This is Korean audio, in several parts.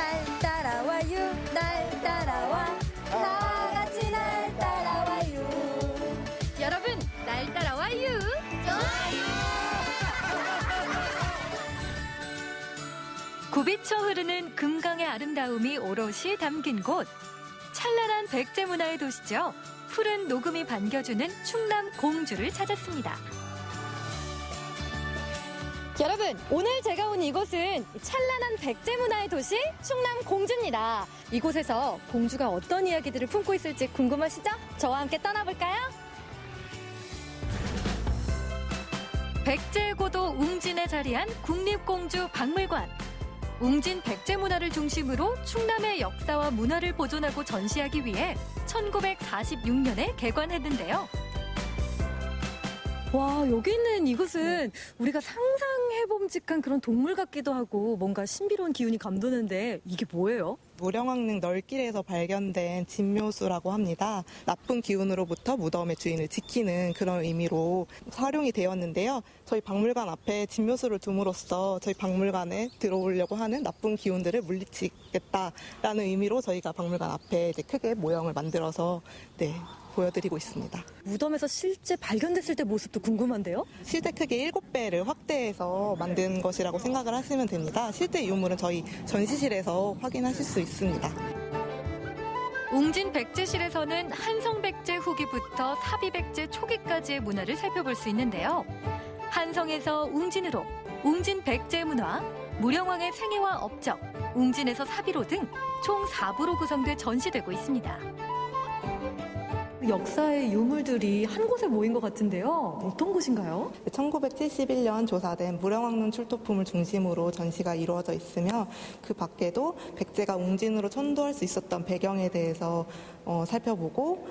날 따라와요 날 따라와 다 같이 날 따라와요. 여러분, 날 따라와요. 좋아요. 굽이쳐 흐르는 금강의 아름다움이 오롯이 담긴 곳. 찬란한 백제 문화의 도시죠. 푸른 녹음이 반겨주는 충남 공주를 찾았습니다. 여러분, 오늘 제가 온 이곳은 찬란한 백제 문화의 도시 충남 공주입니다. 이곳에서 공주가 어떤 이야기들을 품고 있을지 궁금하시죠? 저와 함께 떠나볼까요? 백제의 고도 웅진에 자리한 국립공주박물관. 웅진 백제 문화를 중심으로 충남의 역사와 문화를 보존하고 전시하기 위해 1946년에 개관했는데요. 와, 여기 있는 이곳은 우리가 상상해봄직한 그런 동물 같기도 하고 뭔가 신비로운 기운이 감도는데 이게 뭐예요? 무령왕릉 널길에서 발견된 진묘수라고 합니다. 나쁜 기운으로부터 무덤의 주인을 지키는 그런 의미로 활용이 되었는데요. 저희 박물관 앞에 진묘수를 둠으로써 저희 박물관에 들어오려고 하는 나쁜 기운들을 물리치겠다라는 의미로 저희가 박물관 앞에 이제 크게 모형을 만들어서 보여드리고 있습니다. 무덤에서 실제 발견됐을 때 모습도 궁금한데요? 실제 크기 7배를 확대해서 만든 것이라고 생각을 하시면 됩니다. 실제 유물은 저희 전시실에서 확인하실 수 있습니다. 웅진 백제실에서는 한성백제 후기부터 사비백제 초기까지의 문화를 살펴볼 수 있는데요. 한성에서 웅진으로, 웅진 백제 문화, 무령왕의 생애와 업적, 웅진에서 사비로 등 총 4부로 구성돼 전시되고 있습니다. 역사의 유물들이 한 곳에 모인 것 같은데요. 어떤 곳인가요? 1971년 조사된 무령왕릉 출토품을 중심으로 전시가 이루어져 있으며 그 밖에도 백제가 웅진으로 천도할 수 있었던 배경에 대해서 살펴보고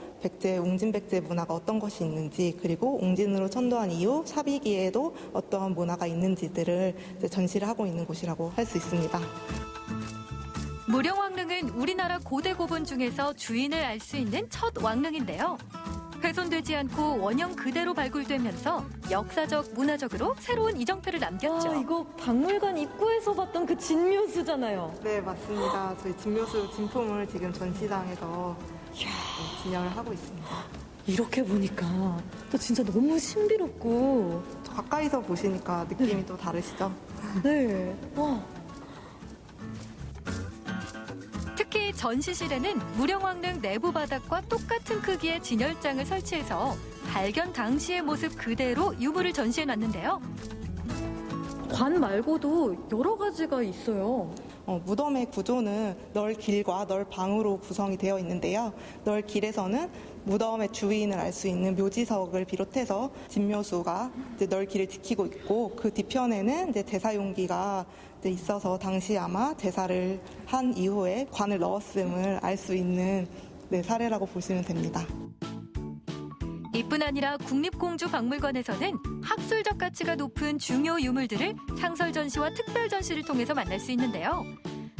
웅진 백제 문화가 어떤 것이 있는지 그리고 웅진으로 천도한 이후 사비기에도 어떠한 문화가 있는지들을 전시를 하고 있는 곳이라고 할 수 있습니다. 무령왕릉은 우리나라 고대 고분 중에서 주인을 알 수 있는 첫 왕릉인데요. 훼손되지 않고 원형 그대로 발굴되면서 역사적, 문화적으로 새로운 이정표를 남겼죠. 이거 박물관 입구에서 봤던 그 진묘수잖아요. 네, 맞습니다. 저희 진묘수 진품을 지금 전시장에서 진열을 하고 있습니다. 이렇게 보니까 또 진짜 너무 신비롭고. 가까이서 보시니까 느낌이 또 다르시죠? 네. 와. 특히 전시실에는 무령왕릉 내부 바닥과 똑같은 크기의 진열장을 설치해서 발견 당시의 모습 그대로 유물을 전시해놨는데요. 관 말고도 여러 가지가 있어요. 무덤의 구조는 널길과 널방으로 구성이 되어 있는데요. 널길에서는 무덤의 주인을 알 수 있는 묘지석을 비롯해서 진묘수가 이제 널길을 지키고 있고 그 뒤편에는 이제 제사용기가 이제 있어서 당시 아마 제사를 한 이후에 관을 넣었음을 알 수 있는 사례라고 보시면 됩니다. 이뿐 아니라 국립공주박물관에서는 학술적 가치가 높은 중요 유물들을 상설 전시와 특별 전시를 통해서 만날 수 있는데요.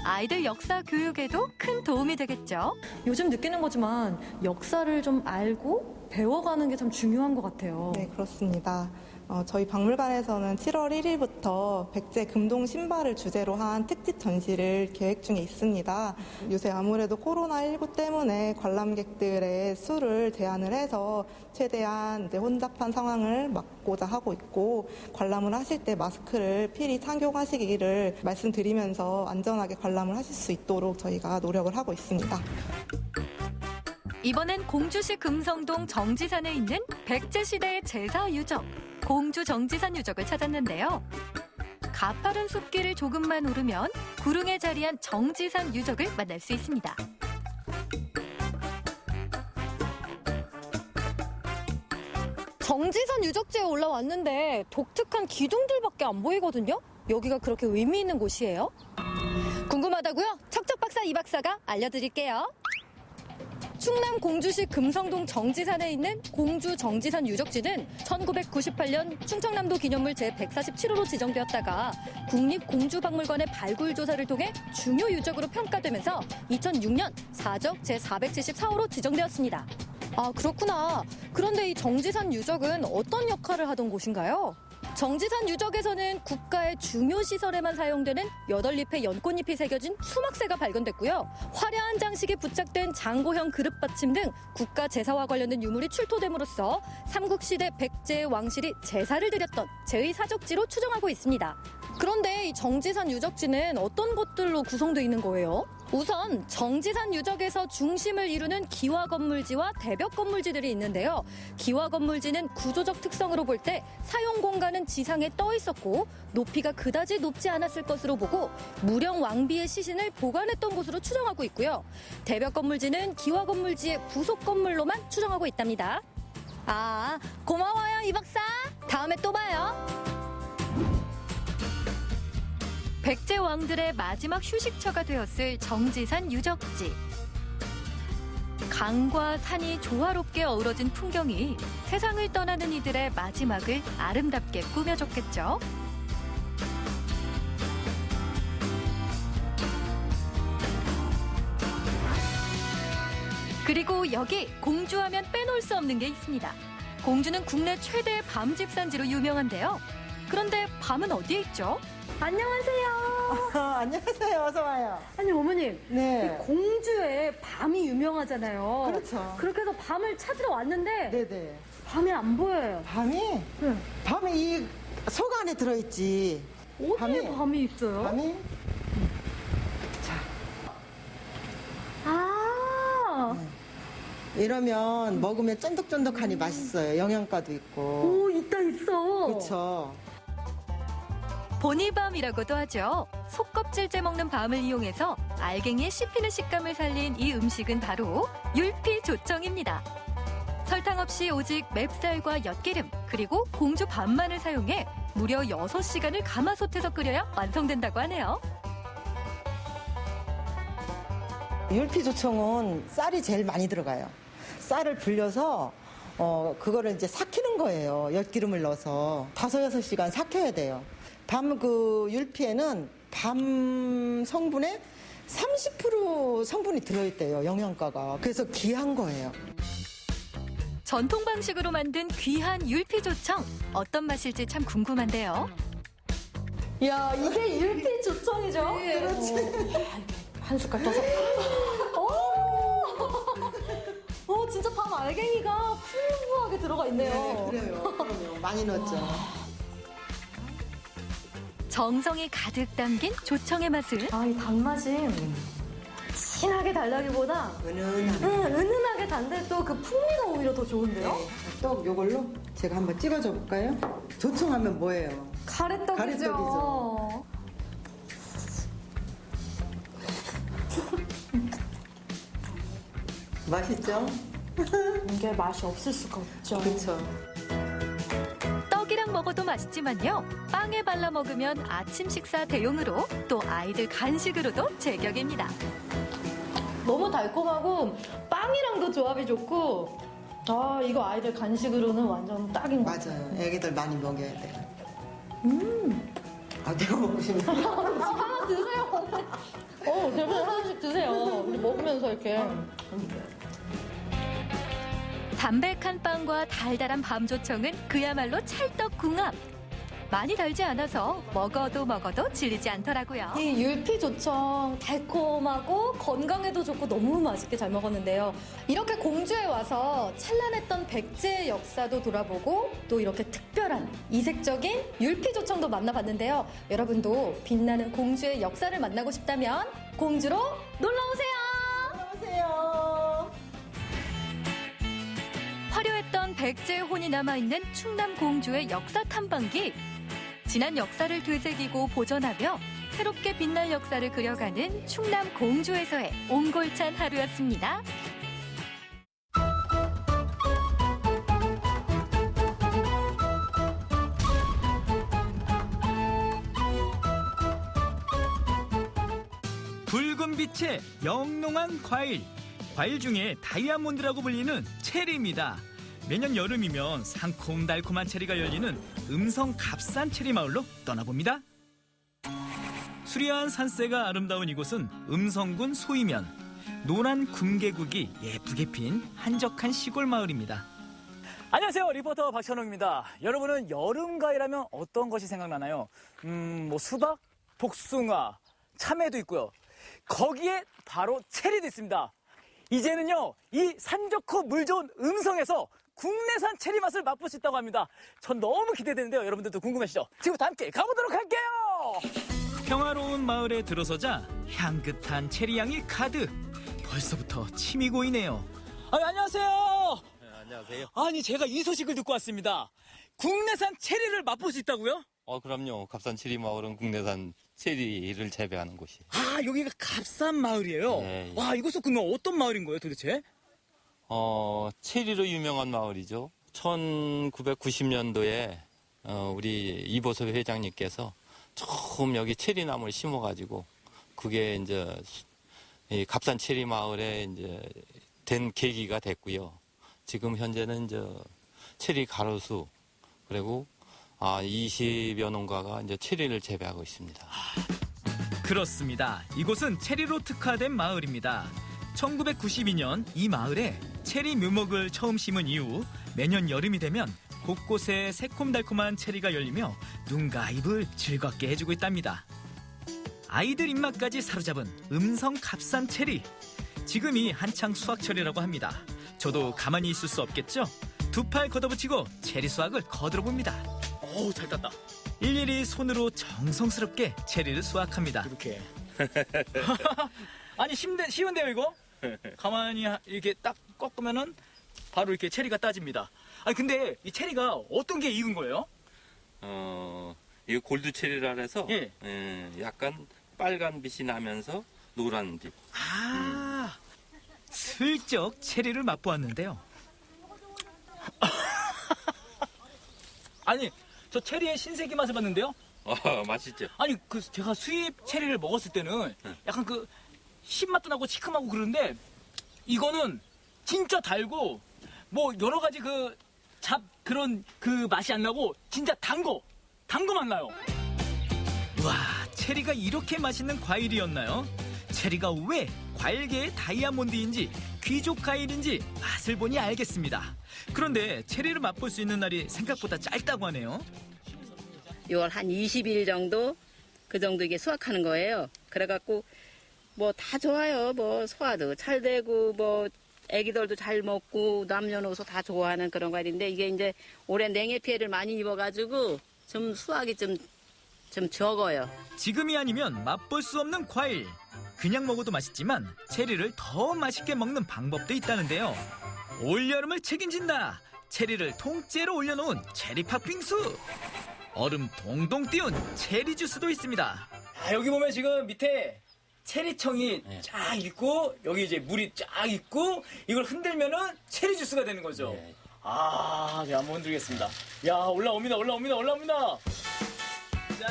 아이들 역사 교육에도 큰 도움이 되겠죠. 요즘 느끼는 거지만 역사를 좀 알고 배워가는 게 참 중요한 것 같아요. 네, 그렇습니다. 저희 박물관에서는 7월 1일부터 백제 금동 신발을 주제로 한 특집 전시를 계획 중에 있습니다. 요새 아무래도 코로나19 때문에 관람객들의 수를 제한을 해서 최대한 이제 혼잡한 상황을 막고자 하고 있고 관람을 하실 때 마스크를 필히 착용하시기를 말씀드리면서 안전하게 관람을 하실 수 있도록 저희가 노력을 하고 있습니다. 이번엔 공주시 금성동 정지산에 있는 백제시대의 제사 유적, 공주 정지산 유적을 찾았는데요. 가파른 숲길을 조금만 오르면 구릉에 자리한 정지산 유적을 만날 수 있습니다. 정지산 유적지에 올라왔는데 독특한 기둥들밖에 안 보이거든요? 여기가 그렇게 의미 있는 곳이에요? 궁금하다고요? 척척박사 이박사가 알려드릴게요. 충남 공주시 금성동 정지산에 있는 공주 정지산 유적지는 1998년 충청남도 기념물 제147호로 지정되었다가 국립공주박물관의 발굴조사를 통해 중요 유적으로 평가되면서 2006년 사적 제474호로 지정되었습니다. 아, 그렇구나. 그런데 이 정지산 유적은 어떤 역할을 하던 곳인가요? 정지산 유적에서는 국가의 중요 시설에만 사용되는 8잎의 연꽃잎이 새겨진 수막새가 발견됐고요. 화려한 장식이 부착된 장고형 그릇받침 등 국가 제사와 관련된 유물이 출토됨으로써 삼국시대 백제의 왕실이 제사를 드렸던 제의 사적지로 추정하고 있습니다. 그런데 이 정지산 유적지는 어떤 것들로 구성되어 있는 거예요? 우선 정지산 유적에서 중심을 이루는 기와 건물지와 대벽 건물지들이 있는데요. 기와 건물지는 구조적 특성으로 볼 때 사용 공간은 지상에 떠 있었고 높이가 그다지 높지 않았을 것으로 보고 무령 왕비의 시신을 보관했던 곳으로 추정하고 있고요. 대벽 건물지는 기와 건물지의 부속 건물로만 추정하고 있답니다. 아, 고마워요, 이 박사. 다음에 또 봐요. 백제 왕들의 마지막 휴식처가 되었을 정지산 유적지. 강과 산이 조화롭게 어우러진 풍경이 세상을 떠나는 이들의 마지막을 아름답게 꾸며줬겠죠. 그리고 여기 공주하면 빼놓을 수 없는 게 있습니다. 공주는 국내 최대의 밤 집산지로 유명한데요. 그런데 밤은 어디에 있죠? 안녕하세요. 안녕하세요. 어서 와요. 아니, 어머님. 네. 이 공주의 밤이 유명하잖아요. 그렇죠. 그렇게 해서 밤을 찾으러 왔는데 네네. 밤이 안 보여요. 밤이? 네. 밤이 이 속 안에 들어있지. 어디에 밤이 있어요? 밤이? 아, 이러면 먹으면 쫀득쫀득하니 맛있어요. 영양가도 있고. 오, 있어. 그렇죠. 보니밤이라고도 하죠. 속껍질째 먹는 밤을 이용해서 알갱이의 씹히는 식감을 살린 이 음식은 바로 율피조청입니다. 설탕 없이 오직 맵쌀과 엿기름 그리고 공주 밤만을 사용해 무려 6시간을 가마솥에서 끓여야 완성된다고 하네요. 율피조청은 쌀이 제일 많이 들어가요. 쌀을 불려서 그거를 이제 삭히는 거예요. 엿기름을 넣어서 5-6시간 삭혀야 돼요. 밤 그 율피에는 밤 성분의 30% 성분이 들어있대요. 영양가가. 그래서 귀한 거예요. 전통 방식으로 만든 귀한 율피조청 어떤 맛일지 참 궁금한데요. 야, 이게 율피 조청이죠? 그렇지. 한 숟갈 떠서. 오, 진짜 밤 알갱이가 풍부하게 들어가 있네요. 그래요. 그럼요. 많이 넣었죠. 정성이 가득 담긴 조청의 맛을 아, 이 단맛이 진하게 달다기보다 은은하게 단데 또 그 풍미가 오히려 더 좋은데요? 네. 떡 요걸로 제가 한번 찍어줘 볼까요? 조청하면 뭐예요? 가래떡이죠. 가래떡이죠. 맛있죠? 이게 맛이 없을 수가 없죠. 그렇죠. 떡이랑 먹어도 맛있지만요. 빵에 발라 먹으면 아침 식사 대용으로 또 아이들 간식으로도 제격입니다. 너무 달콤하고 빵이랑도 조합이 좋고 아, 이거 아이들 간식으로는 완전 딱인 것 같아요. 맞아요. 애기들 많이 먹여야 돼요. 아, 내가 먹고 싶네. 하나 드세요. 대부분 하나씩 드세요. 우리 먹으면서 이렇게. 담백한 빵과 달달한 밤조청은 그야말로 찰떡궁합. 많이 달지 않아서 먹어도 질리지 않더라고요. 이 율피조청 달콤하고 건강에도 좋고 너무 맛있게 잘 먹었는데요. 이렇게 공주에 와서 찬란했던 백제의 역사도 돌아보고 또 이렇게 특별한 이색적인 율피조청도 만나봤는데요. 여러분도 빛나는 공주의 역사를 만나고 싶다면 공주로 놀러오세요. 안녕하세요. 화려했던 백제의 혼이 남아있는 충남 공주의 역사 탐방기. 지난 역사를 되새기고 보존하며 새롭게 빛날 역사를 그려가는 충남 공주에서의 옹골찬 하루였습니다. 붉은 빛의 영롱한 과일. 과일 중에 다이아몬드라고 불리는 체리입니다. 매년 여름이면 상콤달콤한 체리가 열리는 음성 값산 체리 마을로 떠나봅니다. 수려한 산세가 아름다운 이곳은 음성군 소이면. 노란 금계국이 예쁘게 핀 한적한 시골 마을입니다. 안녕하세요. 리포터 박찬호입니다. 여러분은 여름 과일하면 어떤 것이 생각나나요? 뭐 수박, 복숭아, 참외도 있고요. 거기에 바로 체리도 있습니다. 이제는요, 이 산 좋고 물 좋은 음성에서 국내산 체리 맛을 맛볼 수 있다고 합니다. 전 너무 기대되는데요. 여러분들도 궁금하시죠? 지금부터 함께 가보도록 할게요. 평화로운 마을에 들어서자 향긋한 체리 향이 가득. 벌써부터 침이 고이네요. 안녕하세요. 안녕하세요. 아니, 제가 이 소식을 듣고 왔습니다. 국내산 체리를 맛볼 수 있다고요? 그럼요. 갑산 체리 마을은 국내산 체리를 재배하는 곳이에요. 아, 여기가 갑산 마을이에요? 네. 와, 이곳은 그러면 어떤 마을인 거예요, 도대체? 체리로 유명한 마을이죠. 1990년도에 우리 이보섭 회장님께서 처음 여기 체리나무를 심어가지고 그게 이제 이 갑산 체리 마을에 이제 된 계기가 됐고요. 지금 현재는 이제 체리 가로수 그리고 20여 농가가 이제 체리를 재배하고 있습니다. 그렇습니다. 이곳은 체리로 특화된 마을입니다. 1992년 이 마을에 체리 묘목을 처음 심은 이후 매년 여름이 되면 곳곳에 새콤달콤한 체리가 열리며 눈과 입을 즐겁게 해주고 있답니다. 아이들 입맛까지 사로잡은 음성 값싼 체리. 지금이 한창 수확철이라고 합니다. 저도 가만히 있을 수 없겠죠? 두 팔 걷어붙이고 체리 수확을 거들어봅니다. 어우, 잘 땄다. 일일이 손으로 정성스럽게 체리를 수확합니다. 이렇게. 아니, 쉬운데요, 이거? 가만히 이렇게 딱 꺾으면은 바로 이렇게 체리가 따집니다. 아니, 근데 이 체리가 어떤 게 익은 거예요? 이거 골드 체리라 해서 예. 약간 빨간 빛이 나면서 노란 빛. 슬쩍 체리를 맛보았는데요. 아니, 저 체리의 신세계 맛을 봤는데요? 맛있죠? 아니, 제가 수입 체리를 먹었을 때는 약간 신맛도 나고 시큼하고 그러는데 이거는 진짜 달고 뭐 여러 가지 그런 맛이 안 나고 진짜 단 거 맛 나요. 와, 체리가 이렇게 맛있는 과일이었나요? 체리가 왜 과일계의 다이아몬드인지 귀족 과일인지 맛을 보니 알겠습니다. 그런데 체리를 맛볼 수 있는 날이 생각보다 짧다고 하네요. 6월 한 20일 정도 그 정도 이게 수확하는 거예요. 그래갖고 뭐 다 좋아요. 뭐 소화도 잘 되고 뭐 애기들도 잘 먹고 남녀노소 다 좋아하는 그런 과일인데 이게 이제 올해 냉해 피해를 많이 입어가지고 좀 수확이 좀 적어요. 지금이 아니면 맛볼 수 없는 과일. 그냥 먹어도 맛있지만 체리를 더 맛있게 먹는 방법도 있다는데요. 올여름을 책임진다. 체리를 통째로 올려놓은 체리 팥빙수. 얼음 동동 띄운 체리 주스도 있습니다. 여기 보면 지금 밑에 체리청이 쫙 있고 여기 이제 물이 쫙 있고 이걸 흔들면은 체리 주스가 되는 거죠. 네. 제가 한번 흔들겠습니다. 야, 올라옵니다.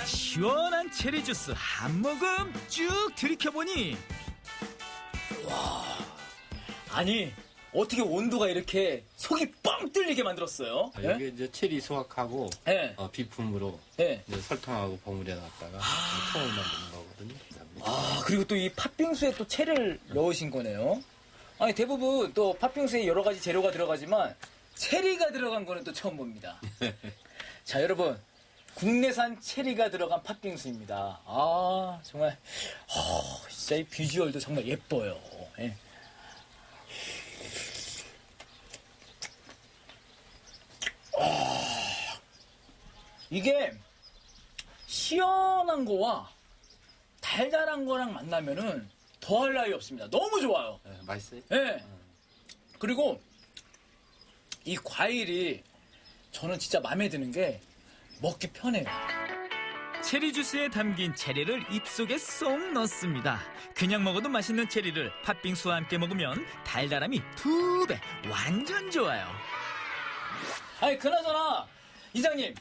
시원한 체리 주스 한 모금 쭉 들이켜보니 아니, 어떻게 온도가 이렇게 속이 뻥 뚫리게 만들었어요? 이게 이제 체리 수확하고 네. 비품으로 네. 이제 설탕하고 버무려 놨다가 청을 만드는 거거든요. 그리고 또 이 팥빙수에 또 체리를 넣으신 거네요. 아니, 대부분 또 팥빙수에 여러 가지 재료가 들어가지만 체리가 들어간 거는 또 처음 봅니다. 자, 여러분. 국내산 체리가 들어간 팥빙수입니다. 정말, 진짜 이 비주얼도 정말 예뻐요. 예. 이게 시원한 거와 달달한 거랑 만나면은 더할 나위 없습니다. 너무 좋아요. 맛있어요? 예. 그리고 이 과일이 저는 진짜 마음에 드는 게 먹기 편해요. 체리 주스에 담긴 체리를 입속에 쏙 넣습니다. 그냥 먹어도 맛있는 체리를 팥빙수와 함께 먹으면 달달함이 2배, 완전 좋아요. 아니, 그나저나 이장님,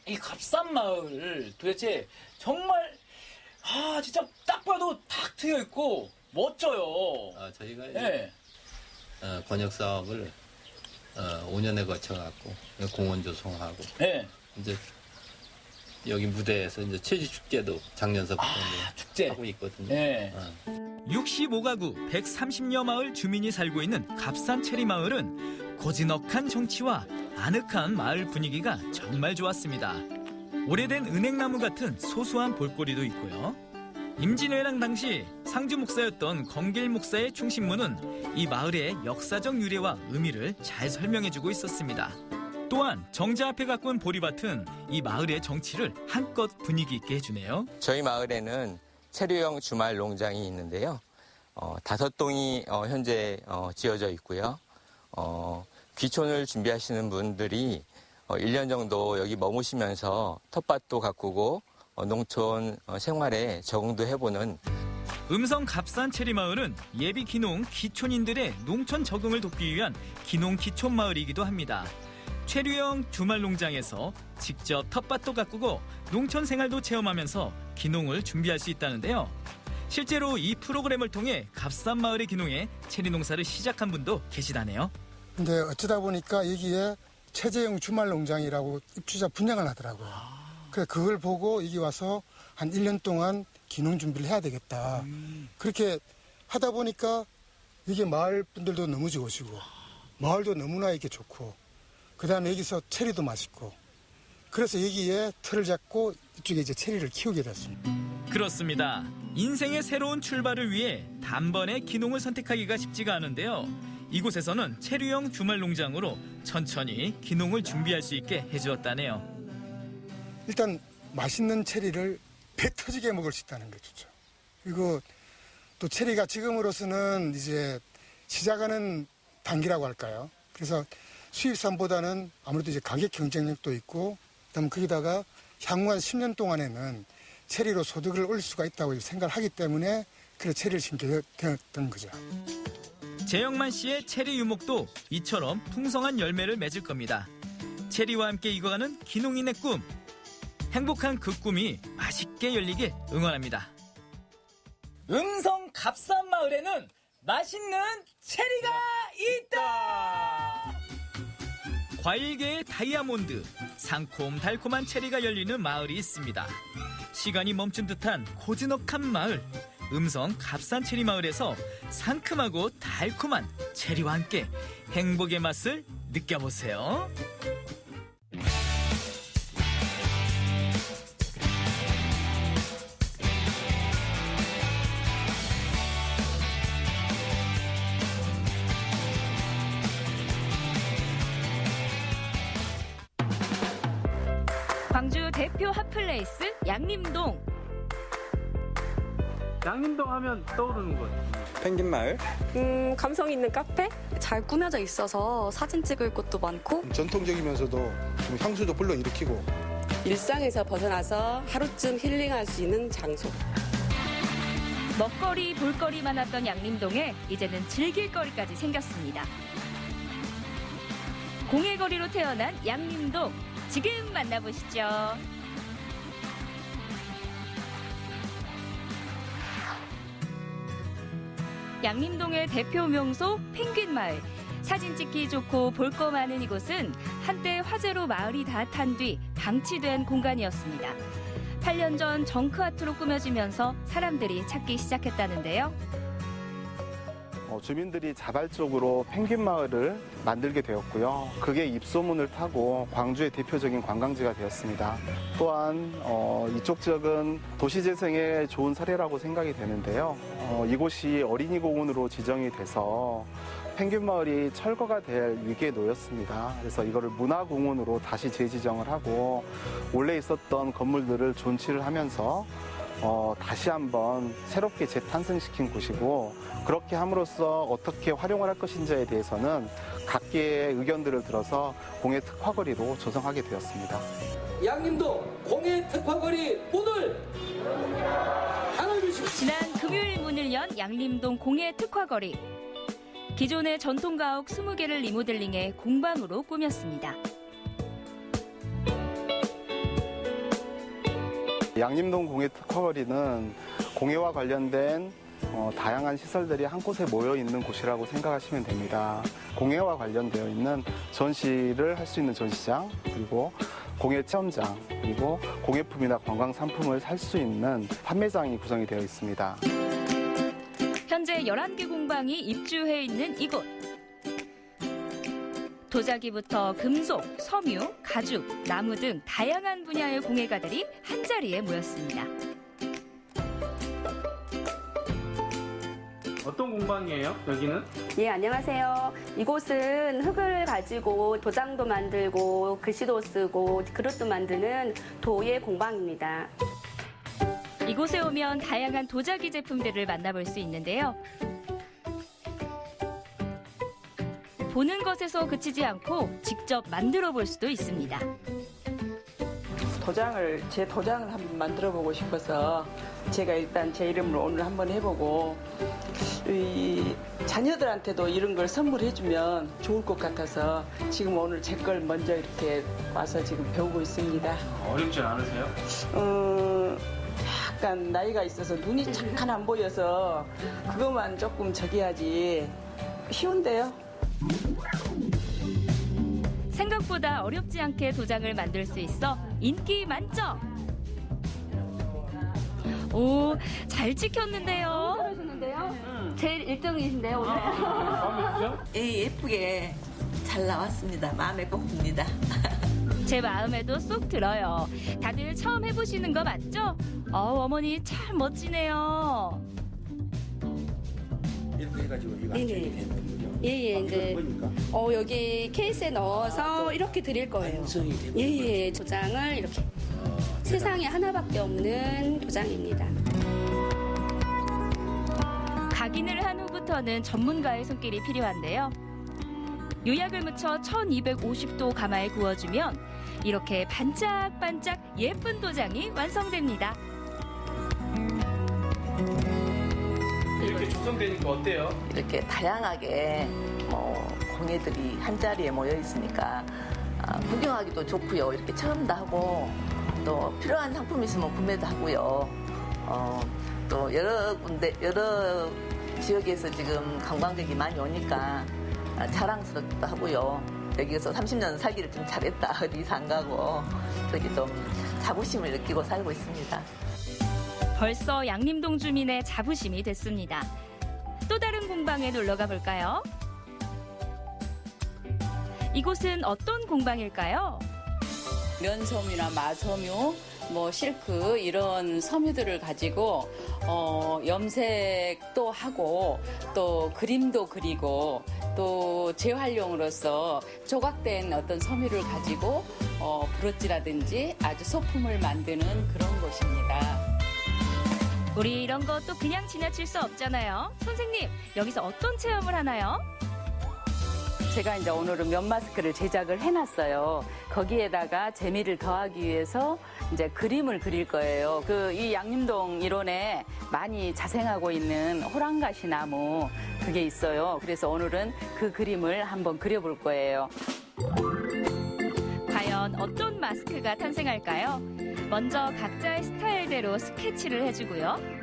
이 갑산마을 도대체 정말 진짜 딱 봐도 탁 트여 있고 멋져요. 저희가 예. 번역 사업을 5년에 걸쳐 갖고 공원 조성하고 예. 이제 여기 무대에서 이제 체리 축제도 작년서부터 축제 하고 있거든요. 예. 65가구 130여 마을 주민이 살고 있는 갑산 체리 마을은 고즈넉한 정치와 아늑한 마을 분위기가 정말 좋았습니다. 오래된 은행나무 같은 소소한 볼거리도 있고요. 임진왜란 당시 상주 목사였던 건길 목사의 충신문은 이 마을의 역사적 유래와 의미를 잘 설명해주고 있었습니다. 또한 정자 앞에 가꾼 보리밭은 이 마을의 정치를 한껏 분위기 있게 해주네요. 저희 마을에는 체류형 주말 농장이 있는데요. 5동이 현재 지어져 있고요. 귀촌을 준비하시는 분들이 1년 정도 여기 머무시면서 텃밭도 가꾸고 농촌 생활에 적응도 해보는 음성 갑산 체리마을은 예비 귀농 귀촌인들의 농촌 적응을 돕기 위한 귀농 귀촌 마을이기도 합니다. 체류형 주말 농장에서 직접 텃밭도 가꾸고 농촌 생활도 체험하면서 귀농을 준비할 수 있다는데요. 실제로 이 프로그램을 통해 갑산 마을의 귀농에 체리 농사를 시작한 분도 계시다네요. 근데 어쩌다 보니까 여기에 체제형 주말 농장이라고 입주자 분양을 하더라고요. 그래 그걸 보고 여기 와서 한 1년 동안 귀농 준비를 해야 되겠다. 그렇게 하다 보니까 이게 마을 분들도 너무 좋으시고 마을도 너무나 이렇게 좋고 그다음에 여기서 체리도 맛있고 그래서 여기에 틀을 잡고 이쪽에 이제 체리를 키우게 됐습니다. 그렇습니다. 인생의 새로운 출발을 위해 단번에 귀농을 선택하기가 쉽지가 않은데요. 이곳에서는 체류형 주말 농장으로 천천히 귀농을 준비할 수 있게 해주었다네요. 일단 맛있는 체리를 배 터지게 먹을 수 있다는 게 좋죠. 그리고 또 체리가 지금으로서는 이제 시작하는 단계라고 할까요? 그래서 수입산보다는 아무래도 이제 가격 경쟁력도 있고, 그다음 거기다가 향후 한 10년 동안에는 체리로 소득을 올릴 수가 있다고 생각을 하기 때문에 그래 체리를 심게 되었던 거죠. 재영만 씨의 체리 유목도 이처럼 풍성한 열매를 맺을 겁니다. 체리와 함께 익어가는 귀농인의 꿈. 행복한 그 꿈이 맛있게 열리길 응원합니다. 음성 갑산 마을에는 맛있는 체리가 있다. 과일계의 다이아몬드, 상콤달콤한 체리가 열리는 마을이 있습니다. 시간이 멈춘 듯한 고즈넉한 마을, 음성 갑산 체리 마을에서 상큼하고 달콤한 체리와 함께 행복의 맛을 느껴보세요. 광주 대표 핫플레이스 양림동. 양림동 하면 떠오르는 것. 펭귄마을. 감성 있는 카페? 잘 꾸며져 있어서 사진 찍을 곳도 많고. 전통적이면서도 향수도 불러일으키고. 일상에서 벗어나서 하루쯤 힐링할 수 있는 장소. 먹거리, 볼거리 많았던 양림동에 이제는 즐길 거리까지 생겼습니다. 공예거리로 태어난 양림동. 지금 만나보시죠. 양림동의 대표 명소 펭귄마을. 사진 찍기 좋고 볼 거 많은 이곳은 한때 화재로 마을이 다 탄 뒤 방치된 공간이었습니다. 8년 전 정크아트로 꾸며지면서 사람들이 찾기 시작했다는데요. 주민들이 자발적으로 펭귄마을을 만들게 되었고요. 그게 입소문을 타고 광주의 대표적인 관광지가 되었습니다. 또한 이쪽 지역은 도시재생에 좋은 사례라고 생각이 되는데요. 이곳이 어린이공원으로 지정이 돼서 펭귄마을이 철거가 될 위기에 놓였습니다. 그래서 이거를 문화공원으로 다시 재지정을 하고 원래 있었던 건물들을 존치를 하면서 다시 한번 새롭게 재탄생시킨 곳이고, 그렇게 함으로써 어떻게 활용을 할 것인지에 대해서는 각계의 의견들을 들어서 공예 특화거리로 조성하게 되었습니다. 양림동 공예 특화거리 문을 열어주십시오. 지난 금요일 문을 연 양림동 공예 특화거리. 기존의 전통가옥 20개를 리모델링해 공방으로 꾸몄습니다. 양림동 공예 특화거리는 공예와 관련된 다양한 시설들이 한 곳에 모여 있는 곳이라고 생각하시면 됩니다. 공예와 관련되어 있는 전시를 할 수 있는 전시장, 그리고 공예 체험장, 그리고 공예품이나 관광 상품을 살 수 있는 판매장이 구성이 되어 있습니다. 현재 11개 공방이 입주해 있는 이곳. 도자기부터 금속, 섬유, 가죽, 나무 등 다양한 분야의 공예가들이 한자리에 모였습니다. 어떤 공방이에요, 여기는? 예, 안녕하세요. 이곳은 흙을 가지고 도장도 만들고 글씨도 쓰고 그릇도 만드는 도예 공방입니다. 이곳에 오면 다양한 도자기 제품들을 만나볼 수 있는데요. 보는 것에서 그치지 않고 직접 만들어 볼 수도 있습니다. 제 도장을 한번 만들어 보고 싶어서 제가 일단 제 이름으로 오늘 한번 해보고 이 자녀들한테도 이런 걸 선물해주면 좋을 것 같아서 지금 오늘 제 걸 먼저 이렇게 와서 지금 배우고 있습니다. 어렵진 않으세요? 약간 나이가 있어서 눈이 잠깐 안 보여서 그것만 조금 저기 하지 쉬운데요. 생각보다 어렵지 않게 도장을 만들 수 있어 인기 만점! 오, 잘 찍혔는데요? 잘하셨는데요? 제일 1등이신데요, 오늘? 예, 예쁘게 잘 나왔습니다. 마음에 꼭 듭니다. 제 마음에도 쏙 들어요. 다들 처음 해보시는 거 맞죠? 어머니 참 멋지네요. 이렇게 해가지고 이거 안쪽이 되는 거죠? 예, 이제 보니까 여기 케이스에 넣어서 이렇게 드릴 거예요. 예, 도장을 이렇게. 세상에 하나밖에 없는 도장입니다. 각인을 한 후부터는 전문가의 손길이 필요한데요. 유약을 묻혀 1250도 가마에 구워주면 이렇게 반짝반짝 예쁜 도장이 완성됩니다. 이렇게 조성되니까 어때요? 이렇게 다양하게 공예들이 한자리에 모여 있으니까 구경하기도 좋고요. 이렇게 체험도 하고 또 필요한 상품 있으면 구매도 하고요. 또 여러 지역에서 지금 관광객이 많이 오니까 자랑스럽기도 하고요. 여기서 30년 살기를 좀 잘했다. 어디서 안 가고 그렇게 좀 자부심을 느끼고 살고 있습니다. 벌써 양림동 주민의 자부심이 됐습니다. 또 다른 공방에 놀러 가볼까요? 이곳은 어떤 공방일까요? 면섬유나 마섬유, 실크 이런 섬유들을 가지고 염색도 하고 또 그림도 그리고 또 재활용으로서 조각된 어떤 섬유를 가지고 브로치라든지 아주 소품을 만드는 그런 곳입니다. 우리 이런 거 또 그냥 지나칠 수 없잖아요. 선생님, 여기서 어떤 체험을 하나요? 제가 이제 오늘은 면 마스크를 제작을 해놨어요. 거기에다가 재미를 더하기 위해서 이제 그림을 그릴 거예요. 이 양림동 일원에 많이 자생하고 있는 호랑가시 나무 그게 있어요. 그래서 오늘은 그 그림을 한번 그려볼 거예요. 과연 어떤 마스크가 탄생할까요? 먼저 각자의 스타일대로 스케치를 해주고요.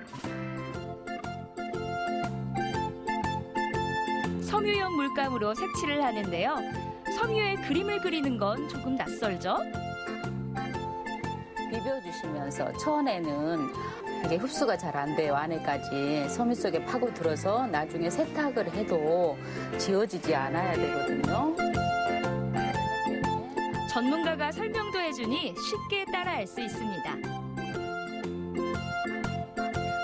섬유용 물감으로 색칠을 하는데요. 섬유에 그림을 그리는 건 조금 낯설죠? 비벼주시면서 처음에는 이게 흡수가 잘 안 돼요. 안에까지 섬유 속에 파고들어서 나중에 세탁을 해도 지워지지 않아야 되거든요. 전문가가 설명도 해주니 쉽게 따라할 수 있습니다.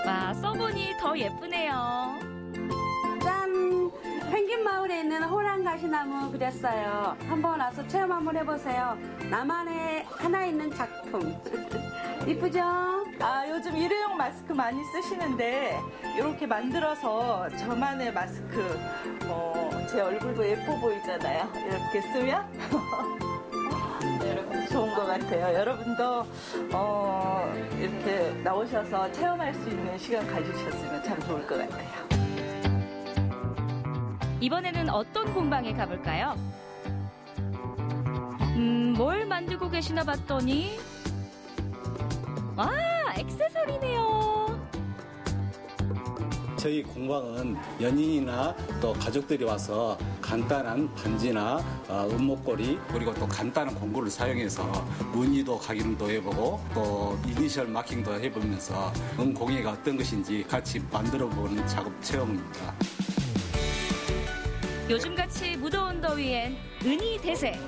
와, 써보니 더 예쁘네요. 짠! 펭귄 마을에 있는 호랑가시나무 그렸어요. 한번 와서 체험 한번 해보세요. 나만의 하나 있는 작품. 이쁘죠? 요즘 일회용 마스크 많이 쓰시는데 이렇게 만들어서 저만의 마스크 제 얼굴도 예뻐 보이잖아요. 이렇게 쓰면 좋은 것 같아요. 여러분도 이렇게 나오셔서 체험할 수 있는 시간 가지셨으면 참 좋을 것 같아요. 이번에는 어떤 공방에 가볼까요? 뭘 만들고 계시나 봤더니 액세서리네요. 저희 공방은 연인이나 또 가족들이 와서 간단한 반지나 은목걸이 그리고 또 간단한 공구를 사용해서 무늬도 각인도 해보고 또 이니셜 마킹도 해보면서 공예가 어떤 것인지 같이 만들어보는 작업 체험입니다. 요즘같이 무더운 더위엔 은이 대세.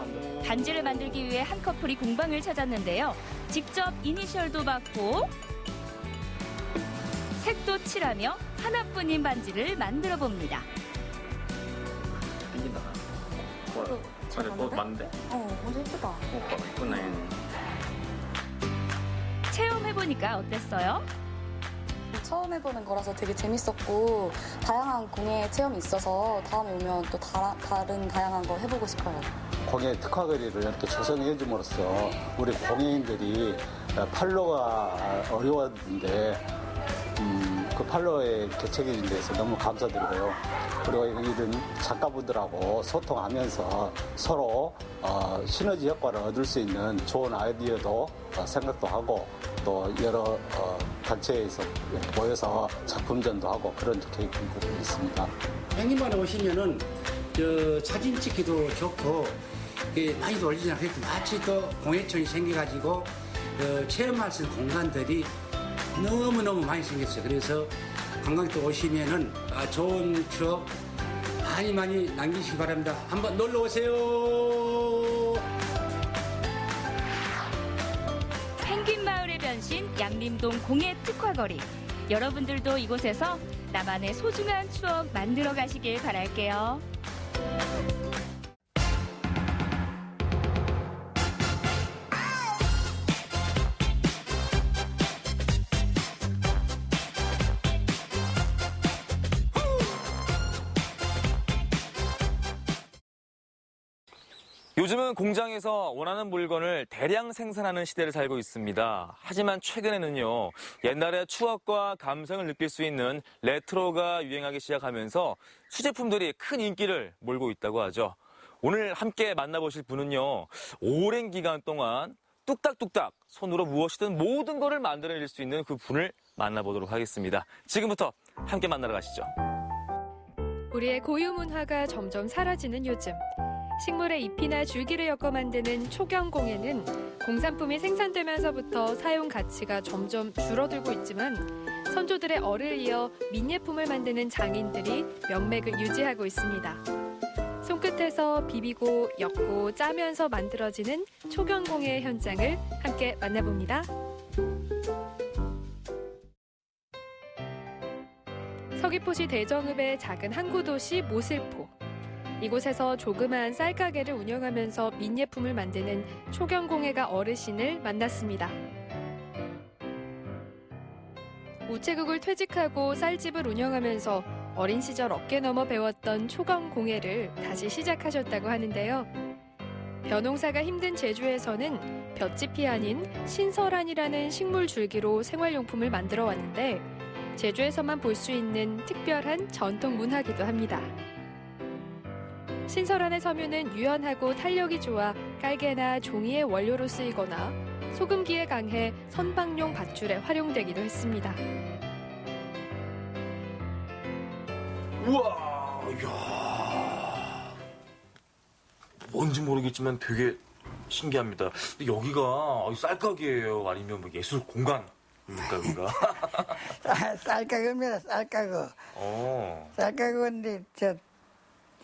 반지를 만들기 위해 한 커플이 공방을 찾았는데요. 직접 이니셜도 받고 색도 칠하며 하나뿐인 반지를 만들어 봅니다. 땡긴다. 맞는데? 완전 예쁘다. 예쁘네. 체험해보니까 어땠어요? 처음 해보는 거라서 되게 재밌었고 다양한 공예 체험이 있어서 다음에 오면 또 다른 다양한 거 해보고 싶어요. 공예 특화거리를 이렇게 조성해 줌으로써 우리 공예인들이 팔로가 어려웠는데 그 팔로에 개척해 준 데서 너무 감사드리고요. 그리고 이런 작가분들하고 소통하면서 서로 시너지 효과를 얻을 수 있는 좋은 아이디어도 생각도 하고 또 여러 단체에서 모여서 작품전도 하고 그런 계획도 있습니다. 펭귄만에 오시면은 사진 찍기도 좋고 많이 놀리잖아요. 그래도 마치 또 공예촌이 생겨가지고 체험할 수 있는 공간들이 너무너무 많이 생겼어요. 그래서 관광객 오시면은 좋은 추억 많이 남기시기 바랍니다. 한번 놀러 오세요. 펭귄 마을의 변신 양림동 공예 특화거리. 여러분들도 이곳에서 나만의 소중한 추억 만들어 가시길 바랄게요. 요즘은 공장에서 원하는 물건을 대량 생산하는 시대를 살고 있습니다. 하지만 최근에는요, 옛날의 추억과 감성을 느낄 수 있는 레트로가 유행하기 시작하면서 수제품들이 큰 인기를 몰고 있다고 하죠. 오늘 함께 만나보실 분은요, 오랜 기간 동안 뚝딱뚝딱 손으로 무엇이든 모든 것을 만들어낼 수 있는 그 분을 만나보도록 하겠습니다. 지금부터 함께 만나러 가시죠. 우리의 고유 문화가 점점 사라지는 요즘. 식물의 잎이나 줄기를 엮어 만드는 초경공예는 공산품이 생산되면서부터 사용 가치가 점점 줄어들고 있지만 선조들의 얼을 이어 민예품을 만드는 장인들이 명맥을 유지하고 있습니다. 손끝에서 비비고 엮고 짜면서 만들어지는 초경공예의 현장을 함께 만나봅니다. 서귀포시 대정읍의 작은 항구 도시 모슬포. 이곳에서 조그마한 쌀가게를 운영하면서 민예품을 만드는 초경공예가 어르신을 만났습니다. 우체국을 퇴직하고 쌀집을 운영하면서 어린 시절 어깨 넘어 배웠던 초경공예를 다시 시작하셨다고 하는데요. 벼농사가 힘든 제주에서는 볏짚이 아닌 신설한이라는 식물 줄기로 생활용품을 만들어 왔는데 제주에서만 볼 수 있는 특별한 전통 문화기도 합니다. 신설한의 섬유는 유연하고 탄력이 좋아 깔개나 종이의 원료로 쓰이거나 소금기에 강해 선박용 밧줄에 활용되기도 했습니다. 우와, 이야. 뭔지 모르겠지만 되게 신기합니다. 근데 여기가 쌀가게예요? 아니면 뭐 예술 공간입니까, 여기가? 쌀가게입니다, 쌀가게. 쌀가게인데,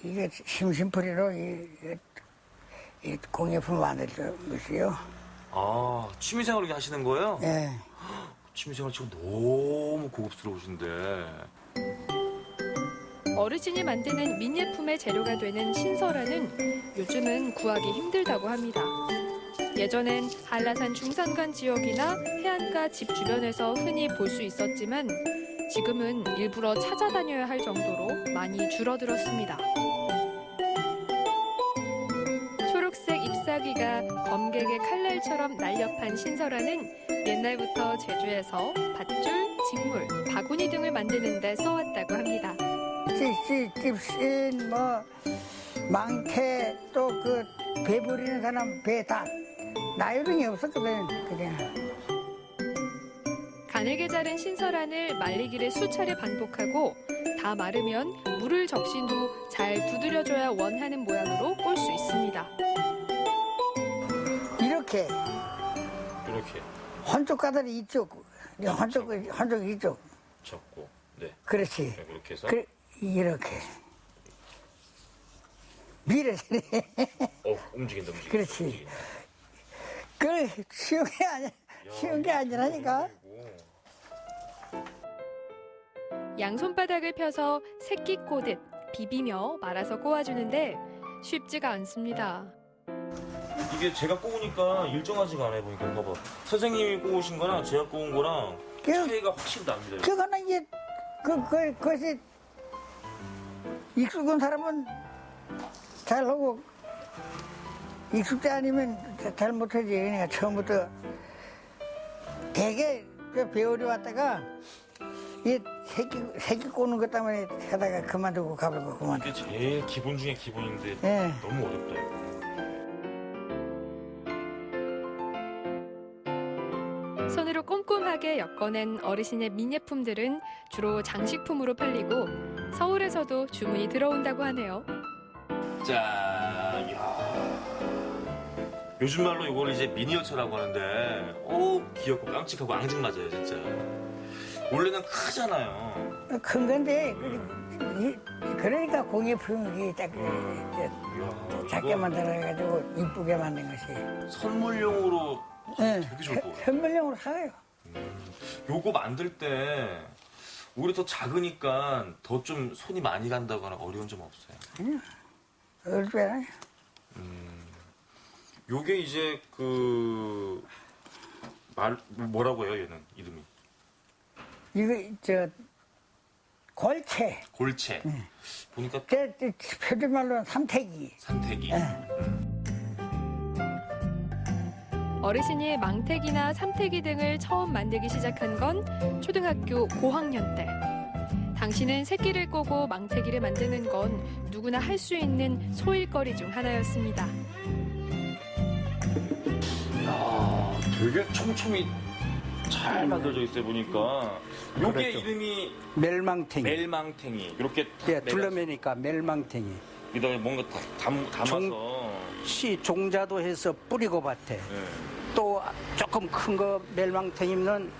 이게 심심풀이로 이 공예품 만들 것이요. 아, 취미생활 이렇게 하시는 거예요? 네. 취미생활 지금 너무 고급스러우신데. 어르신이 만드는 민예품의 재료가 되는 신설한은 요즘은 구하기 힘들다고 합니다. 예전엔 한라산 중산간 지역이나 해안가 집 주변에서 흔히 볼 수 있었지만 지금은 일부러 찾아다녀야 할 정도로 많이 줄어들었습니다. 초록색 잎사귀가 검객의 칼날처럼 날렵한 신설한은 옛날부터 제주에서 밧줄, 직물, 바구니 등을 만드는 데 써왔다고 합니다. 찝신, 망태, 또 그 배 부리는 사람 배 다 나이름이 없었거든, 그냥. 가늘게 자른 신설한을 말리기를 수차례 반복하고 다 마르면 물을 적신 후 잘 두드려줘야 원하는 모양으로 꼴 수 있습니다. 이렇게 한쪽 가다리 이쪽, 한쪽 이쪽. 접고, 네. 그렇지. 네, 그렇게 해서. 이렇게. 미래세네. 움직인다. 그렇지. 그 쉬운 게 아니라니까. 양손바닥을 펴서 새끼 꼬듯 비비며 말아서 꼬아주는데 쉽지가 않습니다. 이게 제가 꼬우니까 일정하지가 않아요. 보니까 봐봐. 선생님이 꼬우신 거랑 제가 꼬운 거랑 차이가 확실히 납니다. 그거는 이제 그것이 익숙한 사람은 잘하고 익숙지 아니면 잘 못하지. 그러니까 처음부터 되게 배우러 왔다가 이 새끼 꼬는 것 때문에 하다가 그만두고 가버리고 그만. 이게 제일 기본 중에 기본인데 네. 너무 어렵다 이거. 손으로 꼼꼼하게 엮어낸 어르신의 민예품들은 주로 장식품으로 팔리고 서울에서도 주문이 들어온다고 하네요. 자, 이야. 요즘 말로 이걸 이제 미니어처라고 하는데, 귀엽고 깜찍하고 앙증맞아요, 진짜. 원래는 크잖아요. 큰 건데 그러니까 공예 품이 딱 작게 만들어가지고 이쁘게 만든 것이. 선물용으로 네, 되게 좋을 것 같아요. 선물용으로 사요. 요거 만들 때 오히려 더 작으니까 더 좀 손이 많이 간다거나 어려운 점 없어요? 아니요. 어렵지 않아요. 요게 이제 뭐라고 해요, 얘는 이름이? 이거 골채. 골채. 보니까 표준말로는 삼태기. 삼태기. 어르신이 망태기나 삼태기 등을 처음 만들기 시작한 건 초등학교 고학년 때. 당시는 새끼를 꼬고 망태기를 만드는 건 누구나 할 수 있는 소일거리 중 하나였습니다. 야, 되게 촘촘히 잘 만들어져 있어요, 보니까. 요게 그렇죠. 이름이 멜망탱이. 멜망탱이. 이렇게 예, 둘러매니까 멜망탱이. 여기다 뭔가 담아서. 씨 종자도 해서 뿌리고 밭에. 네. 또 조금 큰 거 멜망탱이는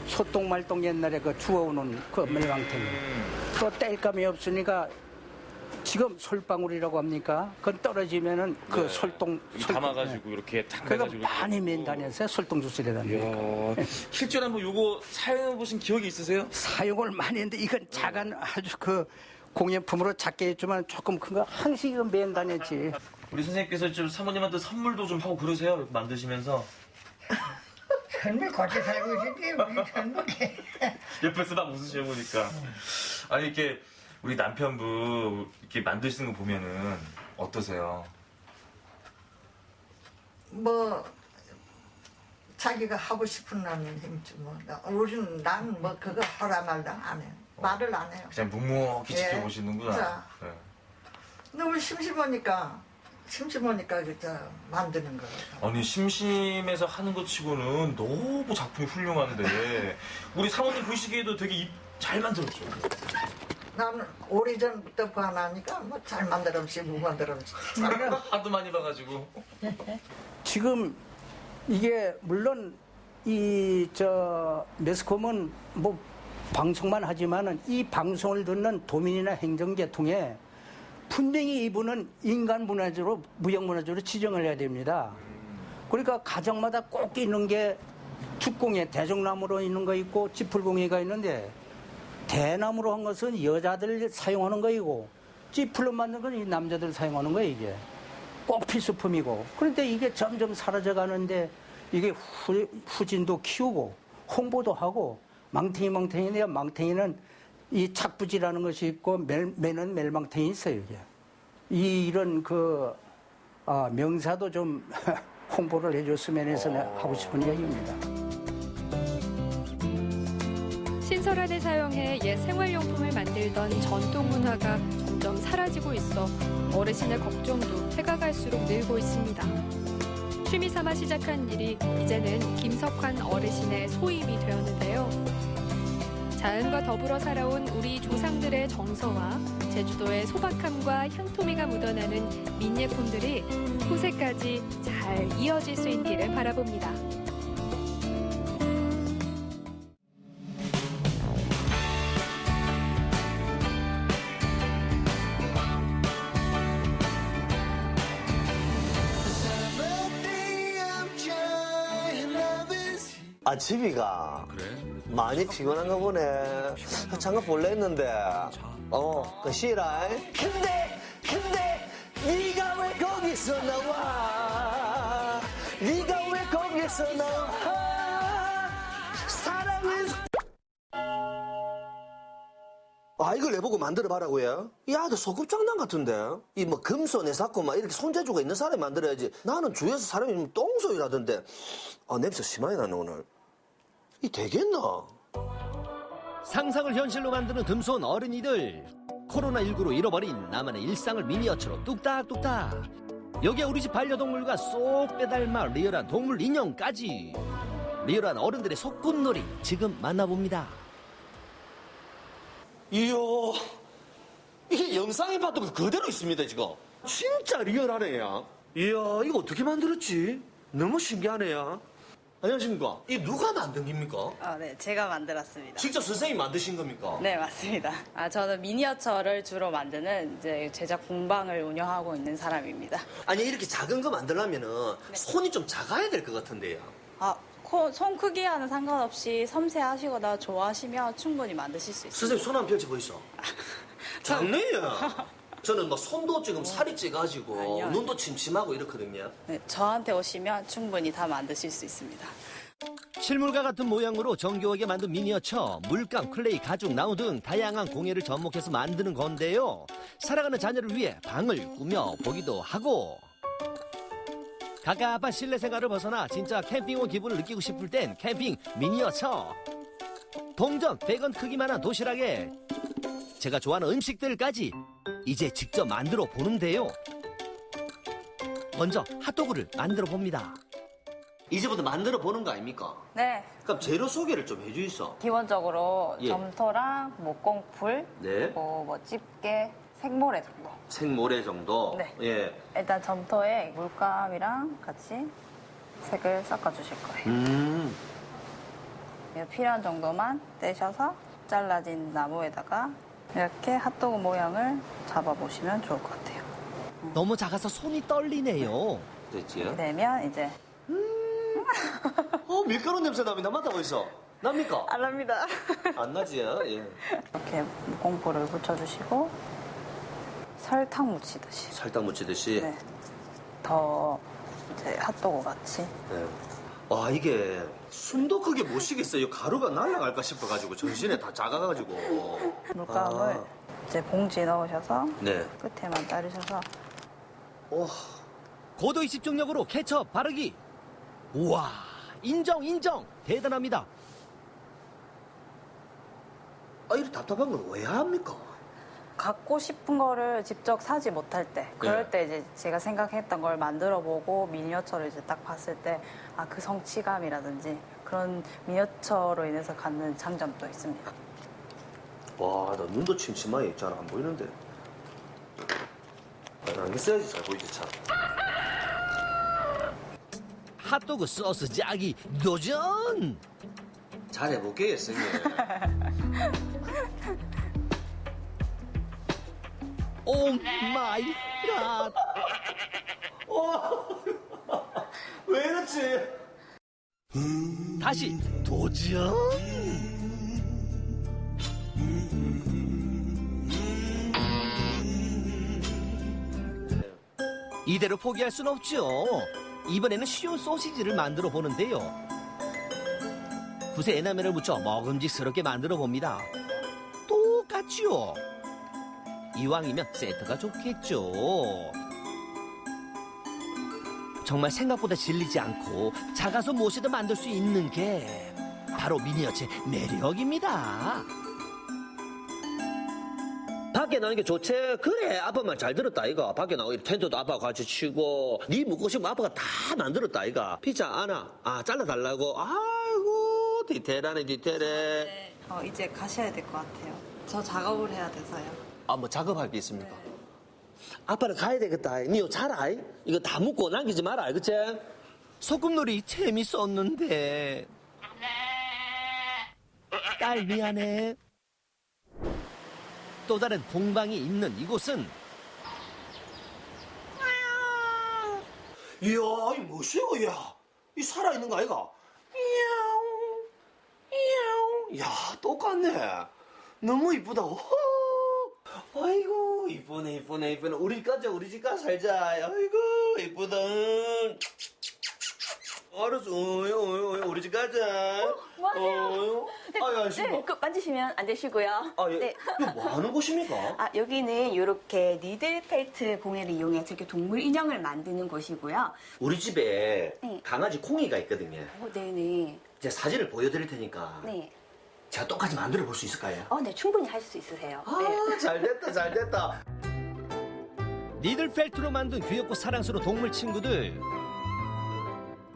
소똥말똥 옛날에 그 주워오는 그 멜망탱이. 또 뗄감이 없으니까 지금 솔방울이라고 합니까? 그건 떨어지면은 그 솔똥 담아가지고 이렇게 탁 그거 해가지고. 많이 맨 다녔어요. 솔똥 주스려 다니니까. 실제로 한번 요거 사용해 보신 기억이 있으세요? 사용을 많이 했는데 이건 작은 아주 그 공예품으로 작게 했지만 조금 큰 거 항상 이거 맨 다녔지. 우리 선생님께서 좀 사모님한테 선물도 좀 하고 그러세요? 이렇게 만드시면서. 젊을 거기 살고 있었지. 우리 젊게. 옆에서 막 웃으시고 보니까. 아니 이렇게 우리 남편분 이렇게 만드시는 거 보면은 어떠세요? 뭐 자기가 하고 싶은 나는 힘지 뭐. 우리는 나는 뭐 그거 하라 말다 안 해요. 말을 안 해요. 그냥 묵묵히 지켜보시는구나. 자, 네. 너무 심심하니까 그저 만드는 거예요. 아니 심심해서 하는 것 치고는 너무 작품이 훌륭한데 우리 사모님 보시기에도 되게 잘 만들었죠. 나는 오래전부터 봐나니까 뭐 잘 만들었지 못 만들었지. 하도 많이 봐가지고. 지금 이게 물론 매스컴은 뭐 방송만 하지만은 이 방송을 듣는 도민이나 행정계통에 분명히 이분은 인간 문화재로 무형 문화재로 지정을 해야 됩니다. 그러니까 가정마다 꼭 있는 게 죽공예 대종나무로 있는 거 있고 찌풀공예가 있는데 대나무로 한 것은 여자들 사용하는 거이고 찌풀로 만든 건 이 남자들 사용하는 거예요. 이게 꼭 필수품이고 그런데 이게 점점 사라져 가는데 이게 후진도 키우고 홍보도 하고 망탱이인데 망탱이는 이 착부지라는 것이 있고 매는 멜망탱이 있어요. 이게. 이런 명사도 좀 홍보를 해줬으면 해서 하고 싶은 얘기입니다. 신설한을 사용해 옛 생활용품을 만들던 전통 문화가 점점 사라지고 있어 어르신의 걱정도 해가 갈수록 늘고 있습니다. 취미 삼아 시작한 일이 이제는 김석환 어르신의 소임이 되었는데요. 자연과 더불어 살아온 우리 조상들의 정서와 제주도의 소박함과 향토미가 묻어나는 민예품들이 후세까지 잘 이어질 수 있기를 바라봅니다. 아, 집이가. 많이 피곤한가 보네. 장갑 볼래 했는데. 그 시라. 근데, 네가 왜 거기서 나와? 네가 왜 거기서 나와? 사랑은. 아, 이걸 내보고 만들어봐라고요? 야, 너 소꿉장난 같은데? 이 뭐 금손 내사고 막 이렇게 손재주가 있는 사람이 만들어야지. 나는 주위에서 사람이 똥소리라던데. 아, 냄새 심하게 나네, 오늘. 이 되겠나? 상상을 현실로 만드는 금손 어른이들. 코로나19로 잃어버린 나만의 일상을 미니어처로 뚝딱뚝딱. 여기에 우리 집 반려동물과 쏙 빼닮아 리얼한 동물 인형까지. 리얼한 어른들의 소꿉놀이 지금 만나봅니다. 이야, 이게 영상에 봤던 거 그대로 있습니다, 지금. 진짜 리얼하네요. 이야, 이거 어떻게 만들었지? 너무 신기하네요. 안녕하십니까? 이 누가 만든 겁니까? 네, 제가 만들었습니다. 직접 선생님이 만드신 겁니까? 네, 맞습니다. 저는 미니어처를 주로 만드는 이제 제작 공방을 운영하고 있는 사람입니다. 아니, 이렇게 작은 거 만들려면은 손이 좀 작아야 될 것 같은데요. 손 크기와는 상관없이 섬세하시거나 좋아하시면 충분히 만드실 수 있습니다. 선생님 손 한번 펼쳐보이소. 작네요. 저는 막 손도 지금 살이 찌가지고 아니요. 눈도 침침하고 이렇거든요. 네, 저한테 오시면 충분히 다 만드실 수 있습니다. 실물과 같은 모양으로 정교하게 만든 미니어처, 물감, 클레이, 가죽, 나무 등 다양한 공예를 접목해서 만드는 건데요. 살아가는 자녀를 위해 방을 꾸며보기도 하고, 갑갑한 실내 생활을 벗어나 진짜 캠핑 온 기분을 느끼고 싶을 땐 캠핑 미니어처. 동전 100원 크기만한 도시락에 제가 좋아하는 음식들까지 이제 직접 만들어 보는데요. 먼저 핫도그를 만들어 봅니다. 이제부터 만들어 보는 거 아닙니까? 네. 그럼 재료 소개를 좀 해주이소. 기본적으로 예. 점토랑 목공풀, 네. 그리고 뭐 집게, 생모래 정도. 생모래 정도? 네. 예. 일단 점토에 물감이랑 같이 색을 섞어주실 거예요. 필요한 정도만 떼셔서 잘라진 나무에다가 이렇게 핫도그 모양을 잡아보시면 좋을 것 같아요. 너무 작아서 손이 떨리네요. 됐지요? 그러면 이제 밀가루 냄새 납니다. 맞다고 있어. 납니까? 안 납니다. 안 나지요? 예. 이렇게 공포를 붙여주시고 설탕 묻히듯이. 설탕 묻히듯이? 네. 더 이제 핫도그 같이. 네. 와, 이게 숨도 크게 못 쉬겠어요. 가루가 날아갈까 싶어가지고 정신에 다 작아가지고. 물감을 이제 봉지에 넣으셔서 네. 끝에만 자르셔서. 고도의 집중력으로 케첩 바르기. 우와, 인정. 대단합니다. 아, 이렇게 답답한 건 왜 합니까? 갖고 싶은 거를 직접 사지 못할 때, 그럴 때 이제 제가 생각했던 걸 만들어 보고 미니어처를 이제 딱 봤을 때, 그 성취감이라든지 그런 미니어처로 인해서 갖는 장점도 있습니다. 와, 나 눈도 침침하게 있잖아. 안 보이는데. 안경 써야지 잘 보이지, 참. 핫도그 소스 짜기 도전! 잘해볼게요, 선생님. 오 마이 갓! 왜 이렇지? 다시 도전! 이대로 포기할 순 없죠. 이번에는 쉬운 소시지를 만들어 보는데요. 붓에 에나멜을 묻혀 먹음직스럽게 만들어 봅니다. 똑같죠? 이왕이면 세트가 좋겠죠. 정말 생각보다 질리지 않고 작아서 무엇이든 만들 수 있는 게 바로 미니어처의 매력입니다. 밖에 나오는 게 좋지. 그래, 아빠 말 잘 들었다, 이거. 밖에 나오고 텐트도 아빠가 같이 치고 네 묵고 싶으면 아빠가 다 만들었다, 이거. 피자 하나 잘라달라고. 아이고, 디테일하네, 디테일해. 네. 이제 가셔야 될 것 같아요. 저 작업을 해야 돼서요. 뭐 작업할 게 있습니까? 아빠는 가야 되겠다. 니요 잘아. 이거 다 묵고 남기지 마라, 그치? 소꿉놀이 재밌었는데. 딸 미안해. 또 다른 공방이 있는 이곳은 이야, 이 뭐시오, 야. 이 살아있는 거 아이가? 야, 똑같네. 너무 이쁘다. 아이고, 이쁘네. 우리 집 가자, 우리 집 가서 살자. 아이고, 이쁘다. 알았어. 우리 집 가자. 뭐 하세요? 아유, 네, 그 만지시면 안 되시고요. 아, 예. 네. 이거 뭐 하는 곳입니까? 아, 여기는 이렇게 니들펠트 공예를 이용해 저렇게 동물 인형을 만드는 곳이고요. 우리 집에 네. 강아지 콩이가 있거든요. 네네. 제가 사진을 보여드릴 테니까 네. 제가 똑같이 만들어 볼 수 있을까요? 네, 충분히 할 수 있으세요. 아, 잘됐다. 니들펠트로 만든 귀엽고 사랑스러운 동물 친구들.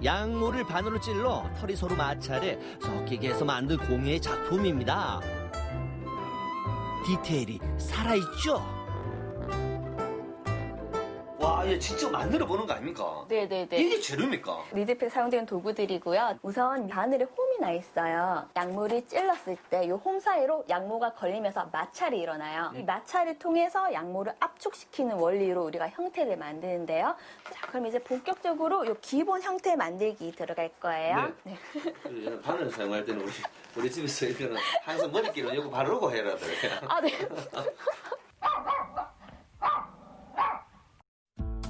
양모를 반으로 찔러 털이 서로 마찰해 섞이게 해서 만든 공예의 작품입니다. 디테일이 살아있죠? 와, 얘 직접 만들어 보는 거 아닙니까? 네네네. 이게 재료입니까? 니들펠 사용되는 도구들이고요. 우선 바늘에 홈이 나 있어요. 양모를 찔렀을 때 이 홈 사이로 양모가 걸리면서 마찰이 일어나요. 이 마찰을 통해서 양모를 압축시키는 원리로 우리가 형태를 만드는데요. 자, 그럼 이제 본격적으로 이 기본 형태 만들기 들어갈 거예요. 네. 바늘 사용할 때는 우리 집에서 이거는 항상 머리끼리 이거 바르고 해라. 아, 네.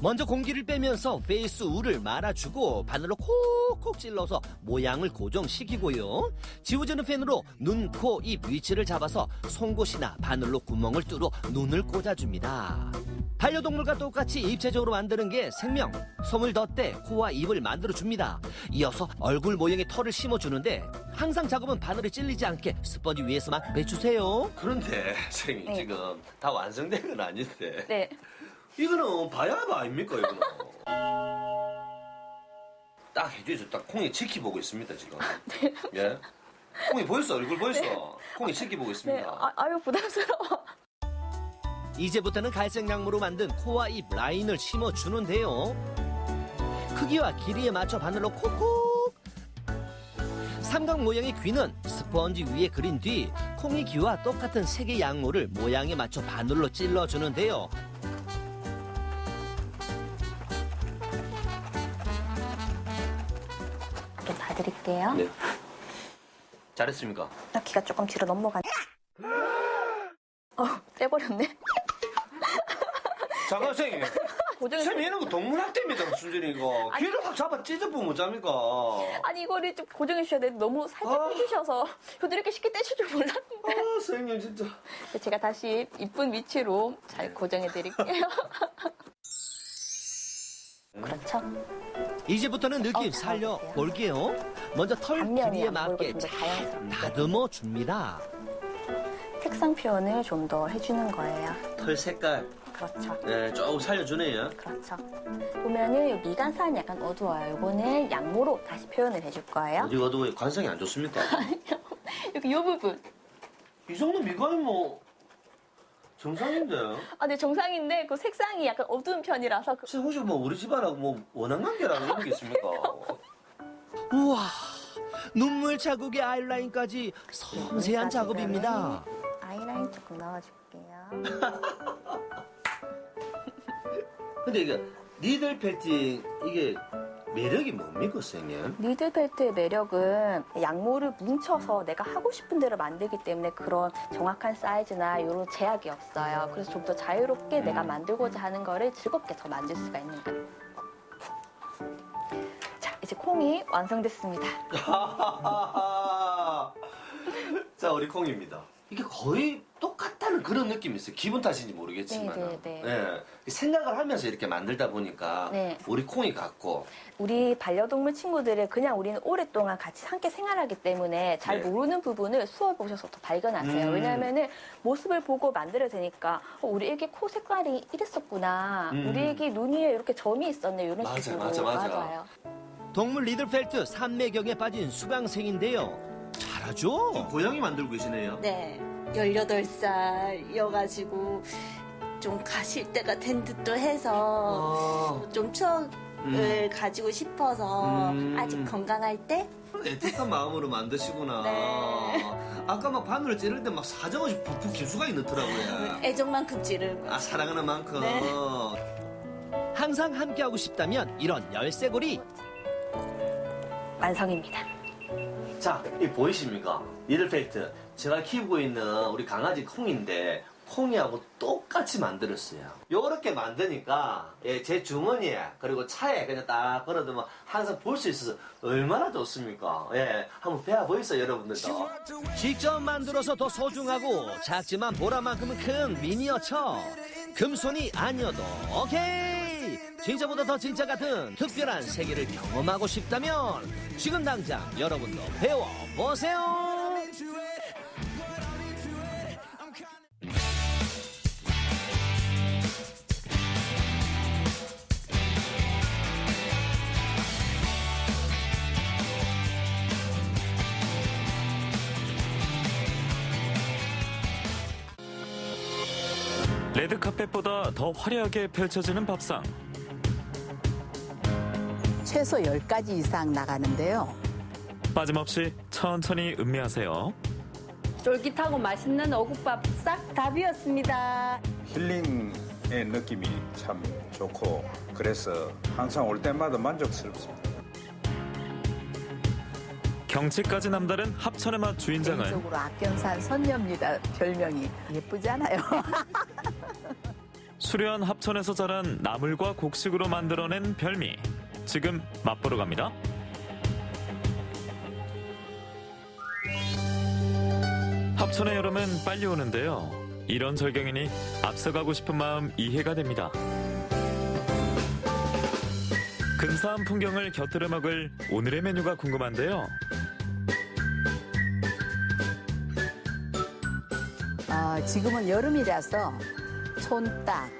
먼저 공기를 빼면서 페이스 울을 말아주고 바늘로 콕콕 찔러서 모양을 고정시키고요. 지워지는 펜으로 눈, 코, 입 위치를 잡아서 송곳이나 바늘로 구멍을 뚫어 눈을 꽂아줍니다. 반려동물과 똑같이 입체적으로 만드는 게 생명. 솜을 덧대 코와 입을 만들어줍니다. 이어서 얼굴 모양의 털을 심어주는데 항상 작업은 바늘에 찔리지 않게 스펀지 위에서만 빼주세요. 그런데 선생님 지금 다 완성된 건 아닌데. 네. 이거는 바야바 아닙니까, 이거는? 딱 해줘야죠. 딱 콩이 지켜보고 있습니다, 지금. 네. 예? 콩이 보였어? 얼굴 보였어? 콩이 지켜보고 있습니다. 네. 아유, 부담스러워. 이제부터는 갈색 양모로 만든 코와 입 라인을 심어주는데요. 크기와 길이에 맞춰 바늘로 콕콕. 삼각 모양의 귀는 스펀지 위에 그린 뒤 콩이 귀와 똑같은 색의 양모를 모양에 맞춰 바늘로 찔러주는데요. 또 봐드릴게요. 네. 잘했습니까? 귀가 조금 뒤로 넘어가. 떼버렸네. 잠깐, 선생님. 선생님, 이런 거 동물학대입니다, 순전히 이거. 아니, 귀를 확 잡아 찢어보면 어쩝니까? 아니, 이거를 좀 고정해 주셔야 돼. 너무 살짝 펴주셔서. 저도 이렇게 쉽게 떼실 줄 몰랐는데. 선생님, 진짜. 제가 다시 이쁜 위치로 잘 고정해 드릴게요. 그렇죠. 이제부터는 느낌 살려 볼게요. 먼저 털 길이에 맞게 잘 다듬어 줍니다. 색상 표현을 좀 더 해주는 거예요. 털 색깔. 그렇죠. 네, 조금 살려주네요. 그렇죠. 보면은 이 미간살이 약간 어두워요. 이거는 양모로 다시 표현을 해줄 거예요. 어디 가도 관상이 안 좋습니까? 여기 이 부분. 이 정도 미간이 뭐 정상인데요? 아, 네, 정상인데 그 색상이 약간 어두운 편이라서. 혹시 뭐 우리 집안하고 뭐 원한관계라는 이런 게 있습니까? 우와, 눈물 자국의 아이라인까지 섬세한 작업입니다. 아이라인 조금 넣어줄게요. 근데 이게 니들 펠팅 이게 매력이 뭡니까, 선생님? 니들펠트의 매력은 양모를 뭉쳐서 내가 하고 싶은 대로 만들기 때문에 그런 정확한 사이즈나 이런 제약이 없어요. 그래서 좀 더 자유롭게 내가 만들고자 하는 거를 즐겁게 더 만들 수가 있는 거예요. 자, 이제 콩이 완성됐습니다. 자, 우리 콩입니다. 이게 거의 똑같다는 그런 느낌이 있어요. 기분 탓인지 모르겠지만. 네. 생각을 하면서 이렇게 만들다 보니까 네. 우리 콩이 같고. 우리 반려동물 친구들을 그냥 우리는 오랫동안 같이 함께 생활하기 때문에 잘 네. 모르는 부분을 수업에 오셔서 더 발견하세요. 왜냐하면은 모습을 보고 만들어야 되니까 우리 애기 코 색깔이 이랬었구나. 우리 애기 눈 위에 이렇게 점이 있었네. 이런 식으로. 맞아요. 동물 리들펠트 산매경에 빠진 수강생인데요. 잘하죠? 고양이 만들고 계시네요. 네, 18살이어가지고 좀 가실 때가 된 듯도 해서 좀 추억을 가지고 싶어서 아직 건강할 때 애틋한 마음으로 만드시구나. 네. 아까 막 바늘을 찌를 때 막 사정없이 푹푹 김수가 있더라고요. 애정만큼 찌르고. 아, 사랑하는 만큼. 네. 항상 함께하고 싶다면 이런 열쇠고리. 완성입니다. 자, 이 보이십니까? 니들페이트. 제가 키우고 있는 우리 강아지 콩인데 콩이하고 똑같이 만들었어요. 요렇게 만드니까 제 주머니에 그리고 차에 그냥 딱 걸어두면 항상 볼 수 있어서 얼마나 좋습니까? 예, 한번 배워보이세요, 여러분들도. 직접 만들어서 더 소중하고 작지만 보라만큼은 큰 미니어처. 금손이 아니어도 오케이. 진짜보다 더 진짜 같은 특별한 세계를 경험하고 싶다면 지금 당장 여러분도 배워보세요. 레드카펫보다 더 화려하게 펼쳐지는 밥상. 최소 10가지 이상 나가는데요. 빠짐없이 천천히 음미하세요. 쫄깃하고 맛있는 어국밥 싹 다 비웠습니다. 힐링의 느낌이 참 좋고 그래서 항상 올 때마다 만족스럽습니다. 경치까지 남다른 합천의 맛 주인장은 개인적으로 악견산 선녀입니다. 별명이. 예쁘지 않아요? 수려한 합천에서 자란 나물과 곡식으로 만들어낸 별미. 지금 맛보러 갑니다. 합천의 여름은 빨리 오는데요. 이런 절경이니 앞서가고 싶은 마음 이해가 됩니다. 근사한 풍경을 곁들여 먹을 오늘의 메뉴가 궁금한데요. 지금은 여름이라서 촌딱,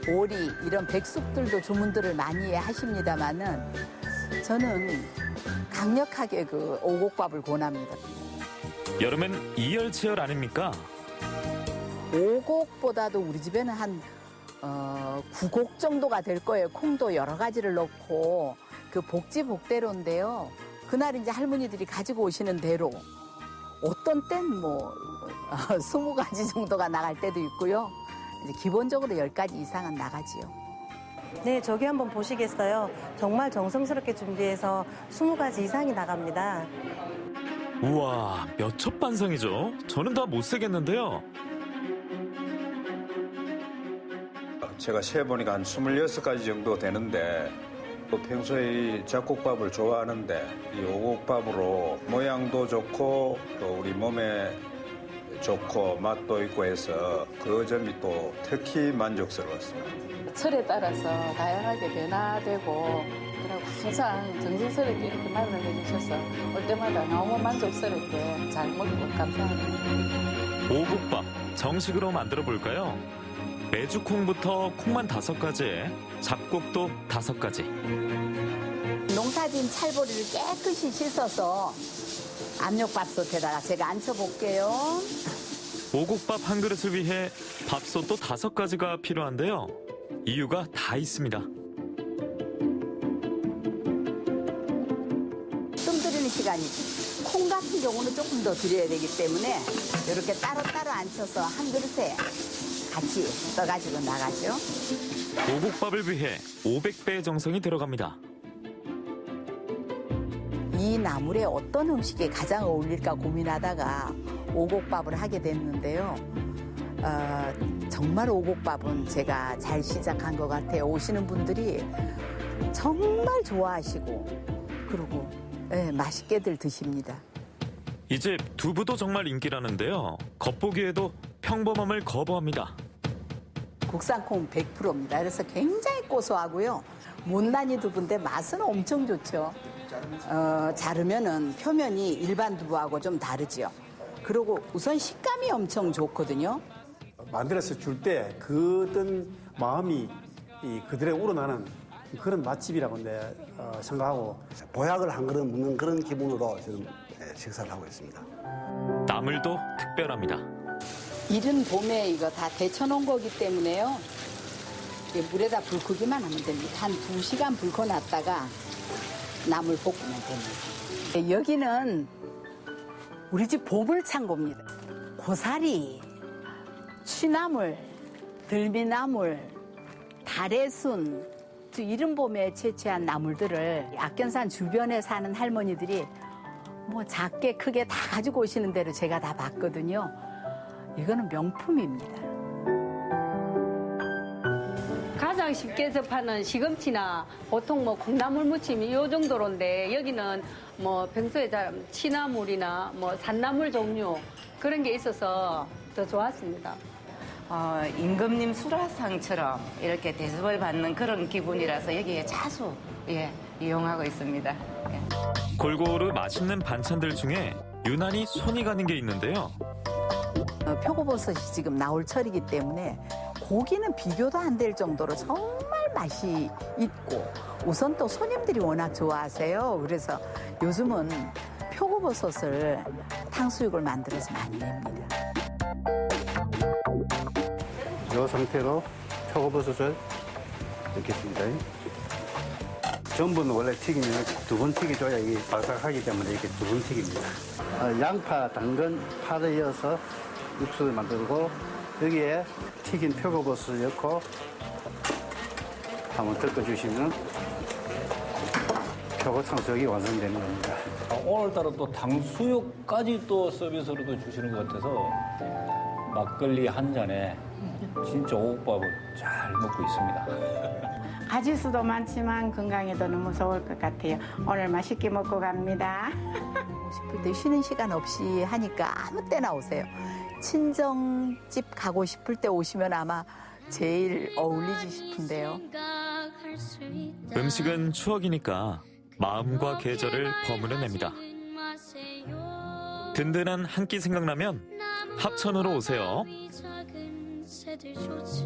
오리 이런 백숙들도 주문들을 많이 하십니다만은 저는 강력하게 그 오곡밥을 권합니다. 여름은 이열치열 아닙니까? 오곡보다도 우리 집에는 한 9곡 정도가 될 거예요. 콩도 여러 가지를 넣고 그 복지복대로인데요. 그날 이제 할머니들이 가지고 오시는 대로 어떤 땐 뭐 20가지 정도가 나갈 때도 있고요. 이제 기본적으로 10가지 이상은 나가지요. 네, 저기 한번 보시겠어요? 정말 정성스럽게 준비해서 20가지 이상이 나갑니다. 우와, 몇 첩 반상이죠? 저는 다 못 세겠는데요. 제가 세보니까 한 26가지 정도 되는데 또 평소에 이 잡곡밥을 좋아하는데 이 오곡밥으로 모양도 좋고 또 우리 몸에 좋고 맛도 있고 해서 그 점이 또 특히 만족스러웠습니다. 철에 따라서 다양하게 변화되고 그리고 항상 정성스럽게 이렇게 마련해 주셔서 올 때마다 너무 만족스럽게 잘 먹고 감사합니다. 오곡밥 정식으로 만들어 볼까요? 메주콩부터 콩만 5가지에 잡곡도 5가지. 농사진 찰보리를 깨끗이 씻어서 압력밥솥에다가 제가 앉혀볼게요. 오곡밥 한 그릇을 위해 밥솥도 5가지가 필요한데요. 이유가 다 있습니다. 뜸 들이는 시간이 콩 같은 경우는 조금 더 드려야 되기 때문에 이렇게 따로따로 앉혀서 한 그릇에 같이 떠가지고 나가죠. 오곡밥을 위해 500배의 정성이 들어갑니다. 이 나물에 어떤 음식이 가장 어울릴까 고민하다가 오곡밥을 하게 됐는데요. 정말 오곡밥은 제가 잘 시작한 것 같아요. 오시는 분들이 정말 좋아하시고 그리고 맛있게들 드십니다. 이 집 두부도 정말 인기라는데요. 겉보기에도 평범함을 거부합니다. 국산 콩 100%입니다. 그래서 굉장히 고소하고요. 못난이 두부인데 맛은 엄청 좋죠. 자르면은 표면이 일반 두부하고 좀 다르죠. 그리고 우선 식감이 엄청 좋거든요. 만들어서 줄 때 그 어떤 마음이 그들의 우러나는 그런 맛집이라고 생각하고 보약을 한 그릇 먹는 그런 기분으로 지금 식사를 하고 있습니다. 나물도 특별합니다. 이른 봄에 이거 다 데쳐놓은 거기 때문에요. 물에다 불 끄기만 하면 됩니다. 한 2시간 불 켜놨다가 나물 볶으면 됩니다. 여기는 우리 집 보물창고입니다. 고사리, 취나물, 들미나물, 달래순, 이른 봄에 채취한 나물들을 악견산 주변에 사는 할머니들이 뭐 작게 크게 다 가지고 오시는 대로 제가 다 봤거든요. 이거는 명품입니다. 가장 쉽게 접하는 시금치나 보통 뭐 콩나물 무침 이 정도로인데 여기는 뭐 평소에 잘 취나물이나 뭐 산나물 종류 그런 게 있어서 더 좋았습니다. 임금님 수라상처럼 이렇게 대접을 받는 그런 기분이라서 여기에 자주 이용하고 있습니다. 골고루 맛있는 반찬들 중에 유난히 손이 가는 게 있는데요. 표고버섯이 지금 나올 철이기 때문에 고기는 비교도 안 될 정도로 정말 맛이 있고 우선 또 손님들이 워낙 좋아하세요. 그래서 요즘은 표고버섯을 탕수육을 만들어서 많이 냅니다. 이 상태로 표고버섯을 넣겠습니다. 전분은 원래 튀기면 2번 튀겨줘야 이게 바삭하기 때문에 이렇게 2번 튀깁니다. 양파, 당근, 파를 이어서 육수를 만들고 여기에 튀긴 표고버섯을 넣고 한번 덮어주시면 표고 탕수육이 완성되는 겁니다. 오늘따라 또 탕수육까지 또 서비스로도 주시는 것 같아서 막걸리 한 잔에 진짜 오곡밥을 잘 먹고 있습니다. 가지수도 많지만 건강에도 너무 좋을 것 같아요. 오늘 맛있게 먹고 갑니다. 싶을 때 쉬는 시간 없이 하니까 아무 때나 오세요. 친정집 가고 싶을 때 오시면 아마 제일 어울리지 싶은데요. 음식은 추억이니까 마음과 계절을 버무려냅니다. 든든한 한 끼 생각나면 합천으로 오세요. 새들조차